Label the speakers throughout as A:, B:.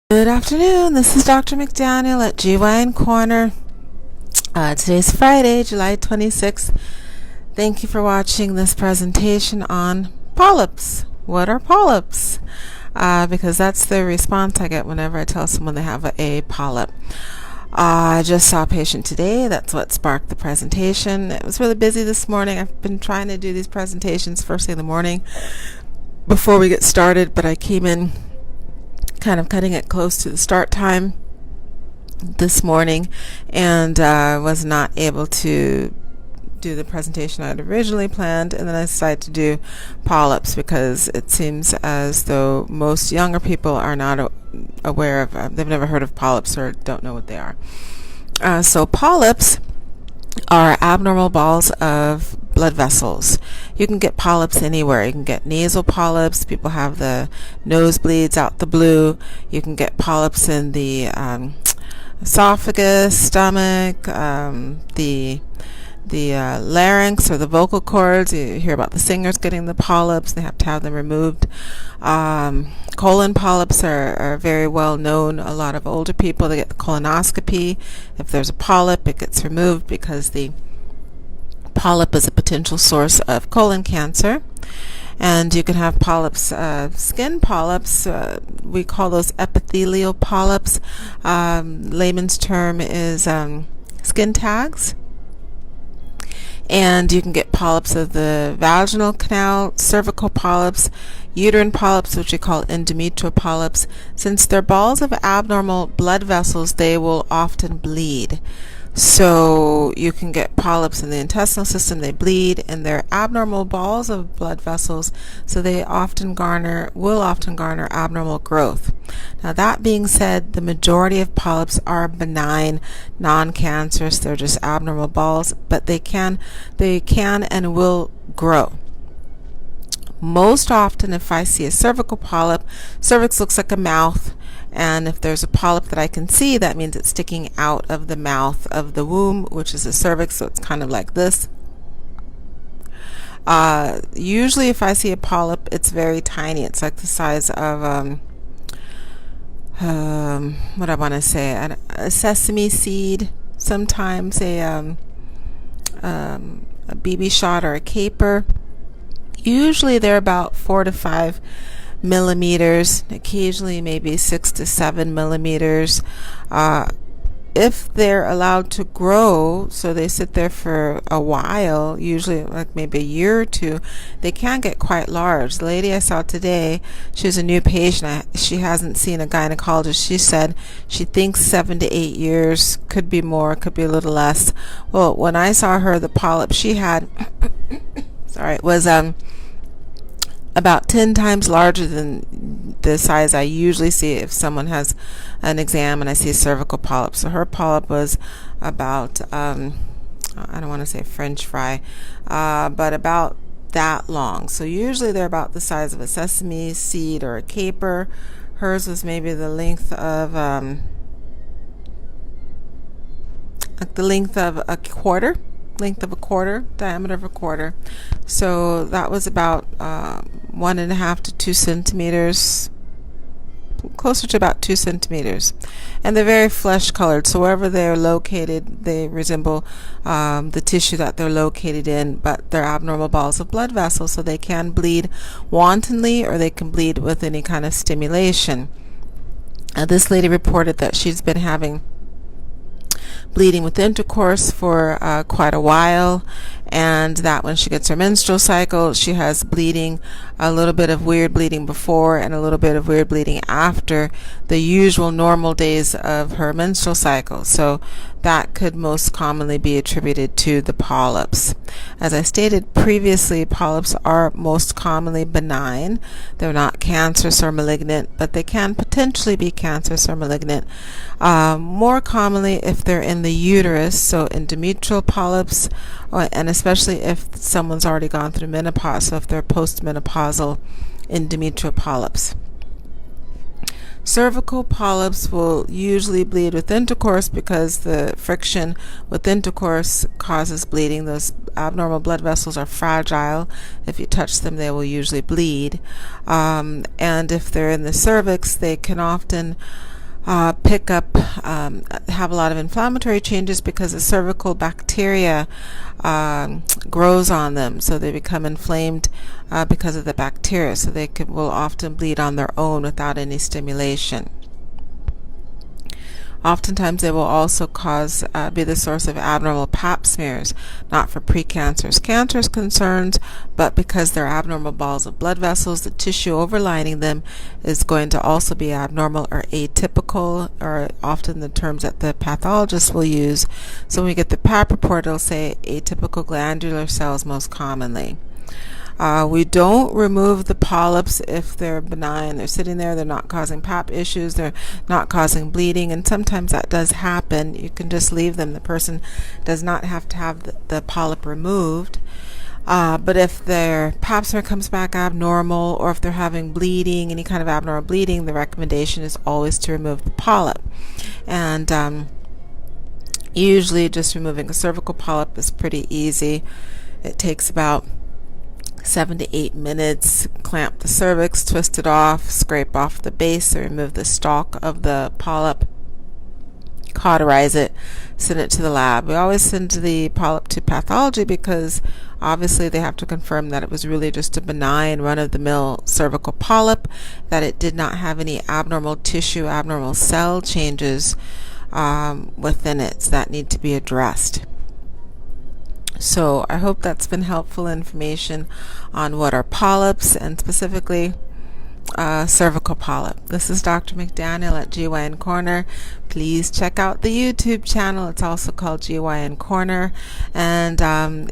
A: Good afternoon, this is Dr. McDaniel at GYN Corner. Today's Friday, July 26th. Thank you for watching this presentation on polyps. What are polyps? Because that's the response I get whenever I tell someone they have a polyp. I just saw a patient today. That's what sparked the presentation. It was really busy this morning. I've been trying to do these presentations first thing in the morning before we get started, but I came in kind of cutting it close to the start time this morning and was not able to do the presentation I had originally planned, and then I decided to do polyps because it seems as though most younger people are not aware of, they've never heard of polyps or don't know what they are. So polyps are abnormal balls of blood vessels. You can get polyps anywhere. You can get nasal polyps. People have the nosebleeds out the blue. You can get polyps in the esophagus, stomach, the larynx or the vocal cords. You hear about the singers getting the polyps. They have to have them removed. Colon polyps are very well known. A lot of older people, they get the colonoscopy. If there's a polyp, it gets removed because the polyp is a potential source of colon cancer. And you can have polyps, skin polyps. We call those epithelial polyps. Layman's term is skin tags. And you can get polyps of the vaginal canal, cervical polyps, uterine polyps, which we call endometrial polyps. Since they're balls of abnormal blood vessels, they will often bleed. So you can get polyps in the intestinal system, they bleed, and they're abnormal balls of blood vessels, so they will often garner abnormal growth. Now that being said, the majority of polyps are benign, non-cancerous. They're just abnormal balls, but they can and will grow. Most often, if I see a cervical polyp, cervix looks like a mouth, and if there's a polyp that I can see, that means it's sticking out of the mouth of the womb, which is a cervix, so it's kind of like this. Usually if I see a polyp, it's very tiny. It's like the size of what I want to say, a sesame seed, sometimes a BB shot or a caper. Usually they're about 4 to 5 millimeters, occasionally maybe 6 to 7 millimeters. If they're allowed to grow, so they sit there for a while, usually like maybe a year or two, they can get quite large. The lady I saw today, she was a new patient. She hasn't seen a gynecologist. She said she thinks 7 to 8 years, could be more, could be a little less. Well, when I saw her, the polyp she had was about 10 times larger than the size I usually see if someone has an exam and I see a cervical polyp. So her polyp was about, I don't want to say French fry, but about that long. So usually they're about the size of a sesame seed or a caper. Hers was maybe the length of, diameter of a quarter. So that was about 1.5 to 2 centimeters, closer to about 2 centimeters. And they're very flesh colored, so wherever they're located, they resemble the tissue that they're located in, but they're abnormal balls of blood vessels, so they can bleed wantonly or they can bleed with any kind of stimulation. This lady reported that she's been having bleeding with intercourse for quite a while, and that when she gets her menstrual cycle, she has bleeding, a little bit of weird bleeding before and a little bit of weird bleeding after the usual normal days of her menstrual cycle. So that could most commonly be attributed to the polyps. As I stated previously, polyps are most commonly benign. They're not cancerous or malignant, but they can potentially be cancerous or malignant. More commonly if they're in the uterus, so endometrial polyps, and especially if someone's already gone through menopause, so if they're postmenopausal endometrial polyps. Cervical polyps will usually bleed with intercourse because the friction with intercourse causes bleeding. Those abnormal blood vessels are fragile. If you touch them, they will usually bleed. And if they're in the cervix, they can often pick up, have a lot of inflammatory changes because the cervical bacteria grows on them, so they become inflamed because of the bacteria, so they will often bleed on their own without any stimulation. Oftentimes they will also be the source of abnormal pap smears, not for precancerous cancerous concerns, but because they're abnormal balls of blood vessels, the tissue overlining them is going to also be abnormal or atypical, or often the terms that the pathologist will use. So when we get the pap report, it'll say atypical glandular cells most commonly. We don't remove the polyps if they're benign. They're sitting there, they're not causing pap issues, they're not causing bleeding, and sometimes that does happen. You can just leave them. The person does not have to have the polyp removed. But if their pap smear comes back abnormal, or if they're having bleeding, any kind of abnormal bleeding, the recommendation is always to remove the polyp. And usually just removing a cervical polyp is pretty easy. It takes about 7 to 8 minutes. Clamp the cervix, twist it off, scrape off the base, or remove the stalk of the polyp, cauterize it, send it to the lab. We always send the polyp to pathology because obviously they have to confirm that it was really just a benign run-of-the-mill cervical polyp, that it did not have any abnormal tissue, abnormal cell changes within it that need to be addressed. So I hope that's been helpful information on what are polyps, and specifically cervical polyp. This is Dr. McDaniel at GYN Corner. Please check out the YouTube channel. It's also called GYN Corner. And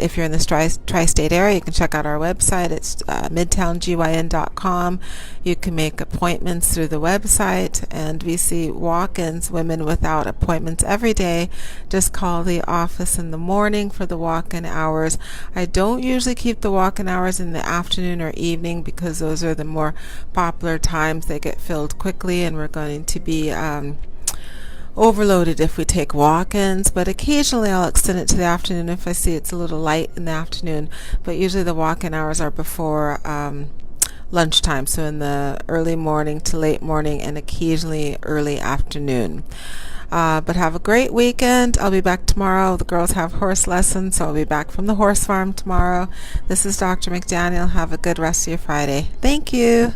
A: if you're in the tri-state area, you can check out our website. It's midtowngyn.com. You can make appointments through the website, and we see walk-ins, women without appointments every day. Just call the office in the morning for the walk-in hours. I don't usually keep the walk-in hours in the afternoon or evening because those are the more popular times. They get filled quickly, and we're going to be overloaded if we take walk-ins, but occasionally I'll extend it to the afternoon if I see it's a little light in the afternoon. But usually the walk-in hours are before lunchtime, so in the early morning to late morning, and occasionally early afternoon. But have a great weekend. I'll be back tomorrow. The girls have horse lessons, so I'll be back from the horse farm tomorrow. This is Dr. McDaniel. Have a good rest of your Friday. Thank you.